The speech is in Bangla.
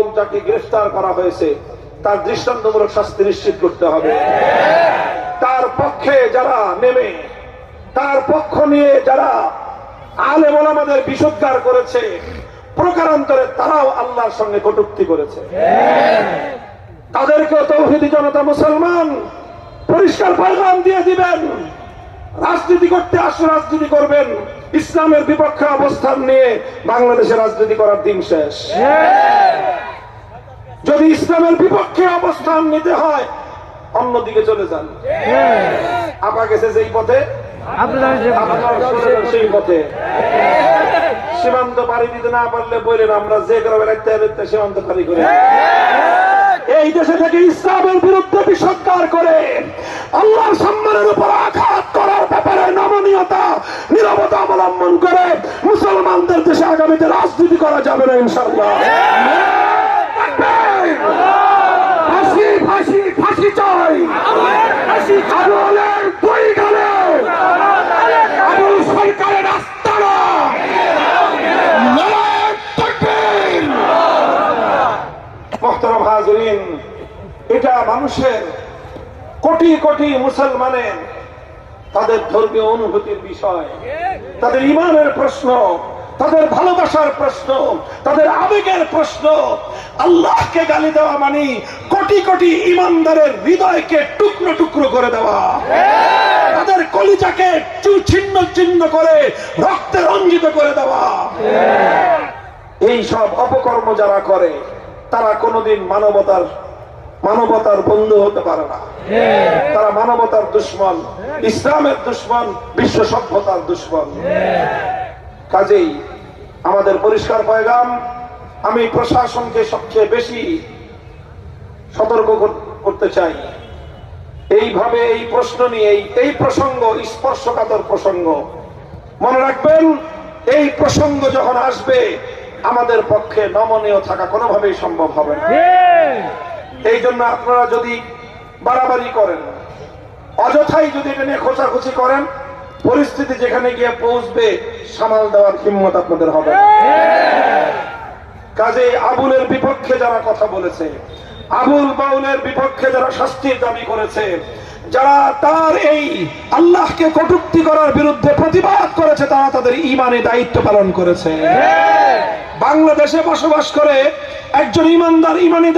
বাউল যাকে গ্রেফতার করা হয়েছে তার দৃষ্টান্তমূলক শাস্তি নিশ্চিত করতে হবে। তার পক্ষে যারা নেমে, তার পক্ষ নিয়ে যারা আলেম ওলামাদের বিষোদ্গার করেছে, প্রকারান্তরে তারাও আল্লাহর সঙ্গে কটূক্তি করেছে। তাদেরকে তৌহিদি জনতা মুসলমান পরিষ্কার পয়গাম দিয়ে দিবেন, রাজনীতি করতে আসলে রাজনীতি করবেন, ইসলামের বিপক্ষে অবস্থান নিয়ে বাংলাদেশে রাজনীতি করার দিন শেষ। যদি ইসলামের বিপক্ষে অবস্থান নিতে হয় অন্যদিকে চলে যান। আপা গেছে যেই পথে সেই পথে। সীমান্ত পাড়ি দিতে না পারলে বললেন আমরা যে গ্রামে রাখতে সীমান্ত পাড়ি করে এই দেশে থেকে ইসলামের বিরুদ্ধে বিষোদ্গার করে আল্লাহর সম্মানের উপর আঘাত করার ব্যাপারে নমনীয়তা, নীরবতা অবলম্বন করে মুসলমানদের দেশে আগামীতে রাজনীতি করা যাবে না ইনশাআল্লাহ। ফাঁসি ফাঁসি ফাঁসি চাই, আবুলের বই গেলে আবুল সরকারের আস্তানা। মুহতারাম হাজিরিন, এটা মানুষের কোটি কোটি মুসলমানের তাদের ধর্মীয় অনুভূতির বিষয়, তাদের ইমানের প্রশ্ন, তাদের ভালোবাসার প্রশ্ন, তাদের আবেগের প্রশ্ন। আল্লাহকে গালি দেওয়া মানে কোটি কোটি ইমানদারের হৃদয়কে টুকরো টুকরো করে দেওয়া, তাদের কলিজাকে ছিন্ন ছিন্ন করে রক্তে রঞ্জিত করে দেওয়া। এই সব অপকর্ম যারা করে তারা কোনোদিন মানবতার বন্ধু হতে পারে না। তারা মানবতার দুশমন, ইসলামের দুশমন, বিশ্ব সভ্যতার দুশমন। কাজেই আমাদের পরিষ্কার পয়গাম, আমি প্রশাসনকে সবচেয়ে বেশি সতর্ক করতে চাই। এইভাবে এই প্রশ্ন নিয়ে, এই প্রসঙ্গ স্পর্শকাতর প্রসঙ্গ, মনে রাখবেন এই প্রসঙ্গ যখন আসবে আমাদের পক্ষে নমনীয় থাকা কোনোভাবেই সম্ভব হবে না। এই জন্য আপনারা যদি বাড়াবাড়ি করেন, অযথাই যদি এটা নিয়ে খোঁচাখুচি করেন, পরিস্থিতি যেখানে গিয়ে পৌঁছবে সামাল দেওয়ার হিম্মত আপনাদের হবে। কাজে আবুলের বিপক্ষে যারা কথা বলেছে, আবুল বাউলের বিপক্ষে যারা শাস্তির দাবি করেছে, যারা তার এই আল্লাহকে কটূক্তি করার বিরুদ্ধে প্রতিবাদ করেছে, তারা তাদের ঈমানে দায়িত্ব পালন করেছে। বাংলাদেশে বসবাস করে একজন ঈমানদার ঈমানি